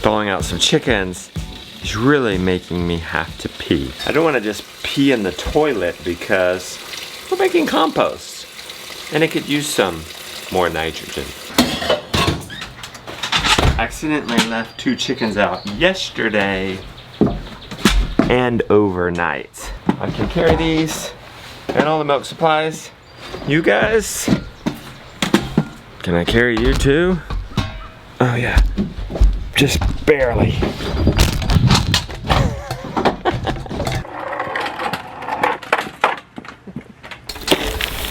thawing out some chickens is really making me have to pee. I don't want to just pee in the toilet because we're making compost and it could use some more nitrogen. Accidentally left 2 chickens out yesterday and overnight. I can carry these and all the milk supplies. You guys, can I carry you too? Oh yeah, just barely.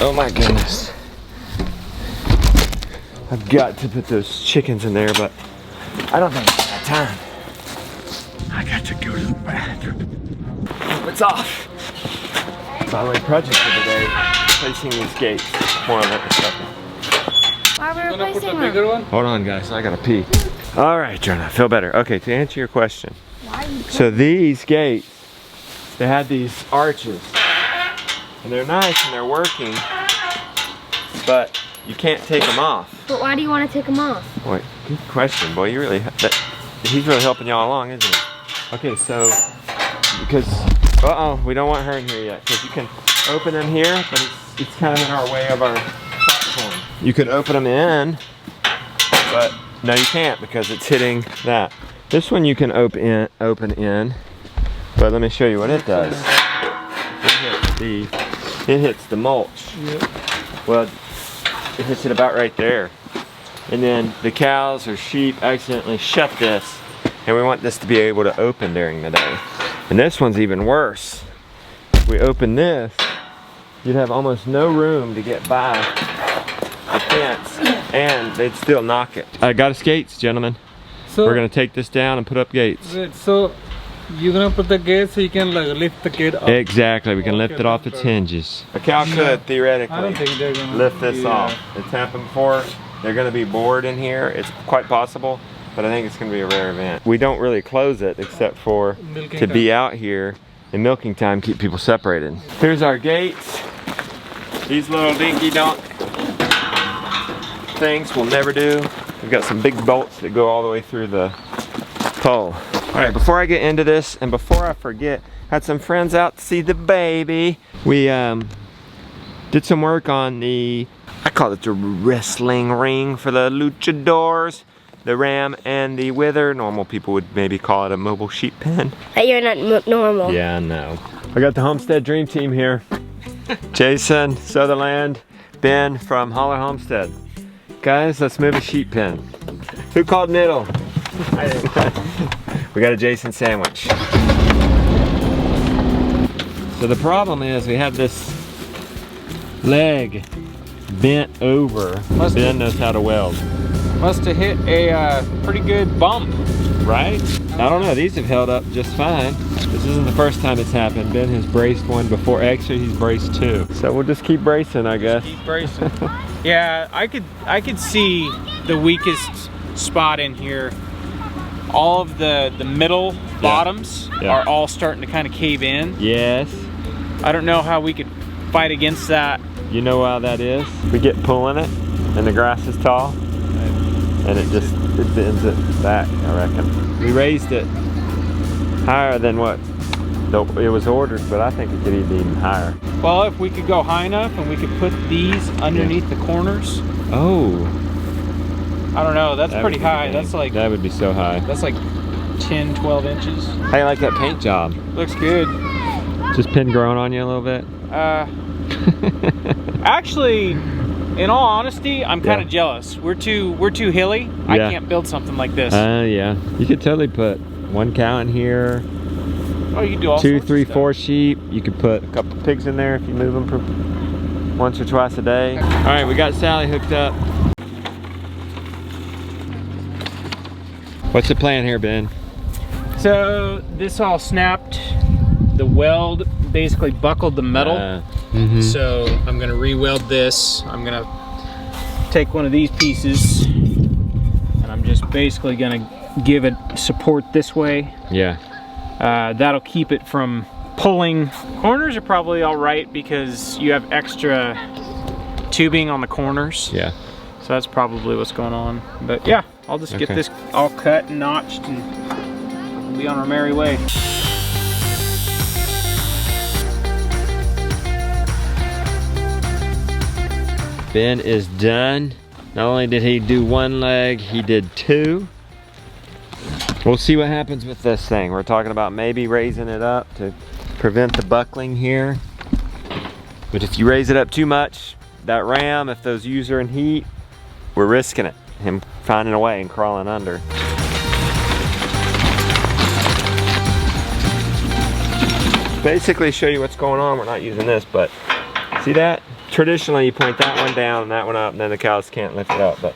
Oh my goodness. I've got to put those chickens in there, but I don't think it's that time. I got to go to the bathroom. Oh, it's off. My only project for today, placing these gates. More on that in a second. Why are we replacing them? Hold on guys, I gotta pee. All right, Jonah, I feel better. Okay, to answer your question. So these gates, they had these arches. And they're nice and they're working, but you can't take them off. But why do you want to take them off? Wait, good question, boy. You really, he's really helping y'all along, isn't he? Okay, so, because, we don't want her in here yet, because you can open them here, but it's kind of in our way of our platform. You could open them in, but no you can't because it's hitting that. This one you can open in, but let me show you what it does. It hits the mulch. Yep. Well, it hits it about right there. And then the cows or sheep accidentally shut this, and we want this to be able to open during the day. And this one's even worse. If we open this, you'd have almost no room to get by the fence, and they'd still knock it. I got us gates, gentlemen. So we're gonna take this down and put up gates. Wait, so you're gonna put the gate so you can like lift the gate up? Exactly, we can lift it off its hinges. A cow could theoretically I don't think they're gonna lift this off. It's happened before. They're gonna be bored in here. It's quite possible, but I think it's gonna be a rare event. We don't really close it except for to be out here in milking time, keep people separated. Here's our gates. These little dinky donk things will never do. We've got some big bolts that go all the way through the pole. All right, before I get into this and before I forget, had some friends out to see the baby. We did some work on the, I call it the wrestling ring for the luchadors, the ram and the wither. Normal people would maybe call it a mobile sheep pen. But you're not normal. Yeah, I know. I got the Homestead Dream Team here. Jason, Sutherland, Ben from Holler Homestead. Guys, let's move a sheep pen. Who called Niddle? We got a Jason sandwich. So the problem is we have this leg bent over. Ben knows how to weld. Must have hit a pretty good bump. Right? I don't know, these have held up just fine. This isn't the first time it's happened. Ben has braced one before. Actually, he's braced 2. So we'll just keep bracing, I guess. Keep bracing. Yeah, I could see the weakest spot in here. All of the middle bottoms are all starting to kind of cave in. Yes. I don't know how we could fight against that. You know why that is? We get pulling it and the grass is tall and it bends it back, I reckon. We raised it higher than what it was ordered, but I think it could be even higher. Well, if we could go high enough and we could put these underneath the corners. Oh. I don't know, that's pretty high. That's like, that would be so high. That's like 10, 12 inches. How do you like that paint job? Looks good. Just pin growing on you a little bit? Actually, in all honesty, I'm kind of jealous. We're too hilly. I can't build something like this. Yeah. You could totally put 1 cow in here. Oh, you could do all 2, sorts 3, of stuff. 4 sheep. You could put a couple pigs in there if you move them once or twice a day. All right, we got Sally hooked up. What's the plan here, Ben? So this all snapped. The weld basically buckled the metal. So I'm gonna re-weld this. I'm gonna take one of these pieces and I'm just basically gonna give it support this way. Yeah. That'll keep it from pulling. Corners are probably all right because you have extra tubing on the corners. Yeah. So that's probably what's going on. But yeah, I'll just get this all cut and notched and we'll be on our merry way. Ben is done. Not only did he do one leg, he did two. We'll see what happens with this thing. We're talking about maybe raising it up to prevent the buckling here. But if you raise it up too much, that ram, if those ewes are in heat, we're risking it. Him finding a way and crawling under. Basically show you what's going on. We're not using this, but see that? Traditionally, you point that one down and that one up, and then the cows can't lift it up. But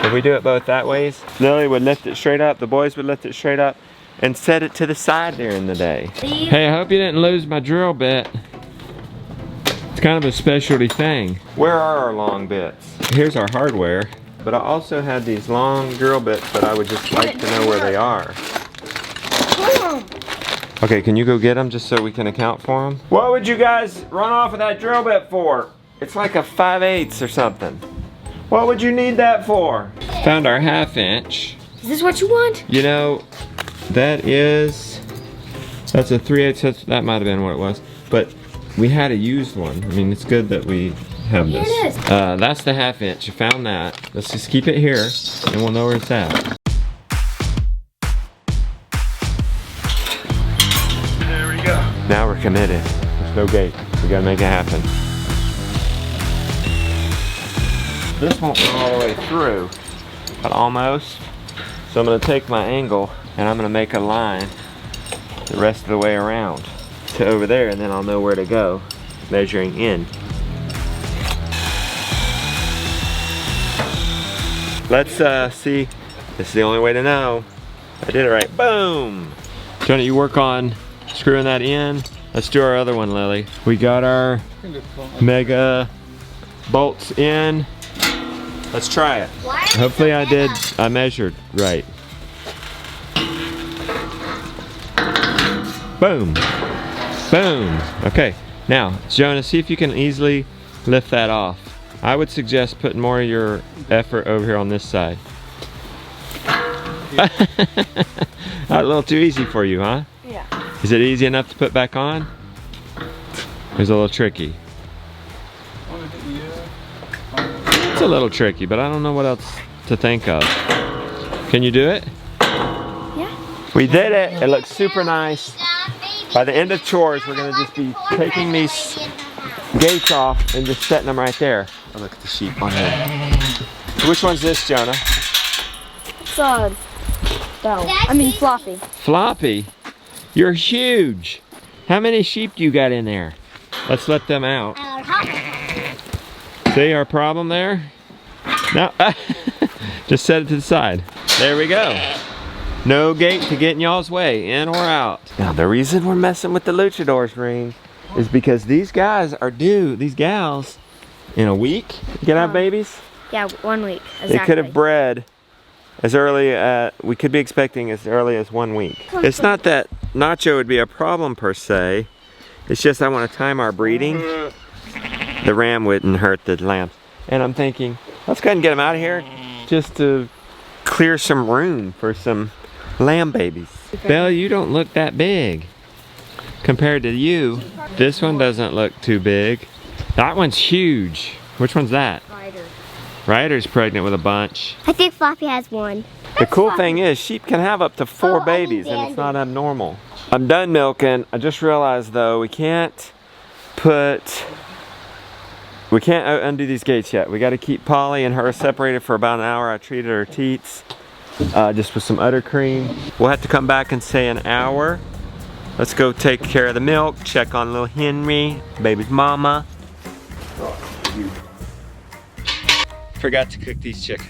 if we do it both that ways, Lily would lift it straight up, the boys would lift it straight up, and set it to the side during the day. Hey, I hope you didn't lose my drill bit. It's kind of a specialty thing. Where are our long bits? Here's our hardware, but I also had these long drill bits that I would just like to know where they are. Okay, can you go get them just so we can account for them? What would you guys run off of that drill bit for? It's like a 5/8 or something. What would you need that for? Found our 1/2 inch. Is this what you want? You know, that's a 3/8, that might have been what it was. But we had a used one. I mean, it's good that we have this. Here it is. That's the 1/2 inch, I found that. Let's just keep it here and we'll know where it's at. There we go. Now we're committed. There's no gate. We gotta make it happen. This won't go all the way through, but almost. So I'm gonna take my angle and I'm gonna make a line the rest of the way around to over there, and then I'll know where to go, measuring in. Let's see. This is the only way to know. I did it right. Boom! Johnny, you work on screwing that in. Let's do our other one, Lily. We got our mega bolts in. Let's try it. Hopefully I measured right. Boom. Boom. Okay, now, Jonah, see if you can easily lift that off. I would suggest putting more of your effort over here on this side. A little too easy for you, huh? Yeah. Is it easy enough to put back on? It's a little tricky. It's a little tricky, but I don't know what else to think of. Can you do it? Yeah. We did it. It looks super nice. By the end of chores, we're gonna just be taking these gates off and just setting them right there. Oh, look at the sheep on here. Which one's this, Jonah? It's down. I mean floppy. Floppy? You're huge. How many sheep do you got in there? Let's let them out. See our problem there? No, just set it to the side. There we go. No gate to get in y'all's way, in or out. Now the reason we're messing with the luchador's ring is because these guys are due, these gals, in a week. You can have babies? Yeah, 1 week. Exactly. They could have bred as early, we could be expecting as early as 1 week. It's not that Nacho would be a problem per se. It's just I want to time our breeding. The ram wouldn't hurt the lambs. And I'm thinking, let's go ahead and get them out of here just to clear some room for some lamb babies. Belle, you don't look that big compared to you. This one doesn't look too big. That one's huge. Which one's that? Ryder. Ryder's pregnant with a bunch. I think Floppy has one. The cool thing is sheep can have up to 4 babies and it's not abnormal. I'm done milking. I just realized though we can't undo these gates yet. We got to keep Polly and her separated for about an hour. I treated her teats just with some udder cream. We'll have to come back in say an hour. Let's go take care of the milk, check on little Henry, baby's mama. Forgot to cook these chickens.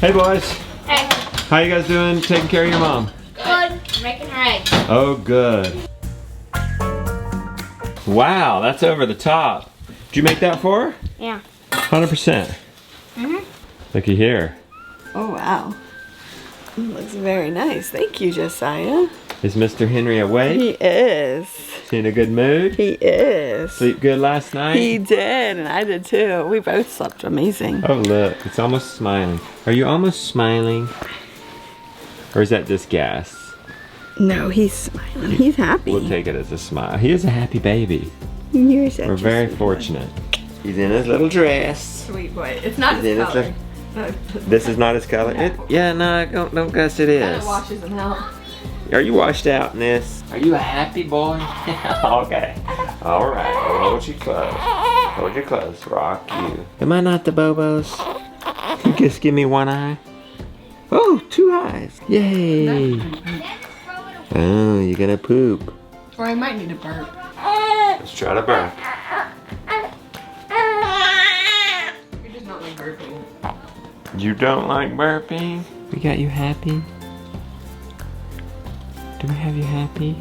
Hey boys. Hey. How you guys doing taking care of your mom? Good. Making her eggs. Oh, good. Wow, that's over the top. Did you make that for her? Yeah. 100%. Looky here. Oh wow. It looks very nice. Thank you, Josiah. Is Mr. Henry awake? He is. Is he in a good mood? He is. Sleep good last night? He did, and I did too. We both slept amazing. Oh look, it's almost smiling. Are you almost smiling? Or is that just gas? No, he's smiling. He's happy. We'll take it as a smile. He is a happy baby. You're such We're a very sweet fortunate. He's in his little dress. Sweet boy. It's not He's in his his color. This is not his color? Yeah, no, don't guess it is. It washes him out. Are you washed out in this? Are you a happy boy? Okay. Alright, hold you close. Hold you close. Rock you. Am I not the Bobos? You just give me one eye? Oh, 2 eyes. Yay. Oh, you're gonna poop. Or I might need a burp. Let's try to burp. You're just not like burping. You don't like burping? We got you happy? Do we have you happy?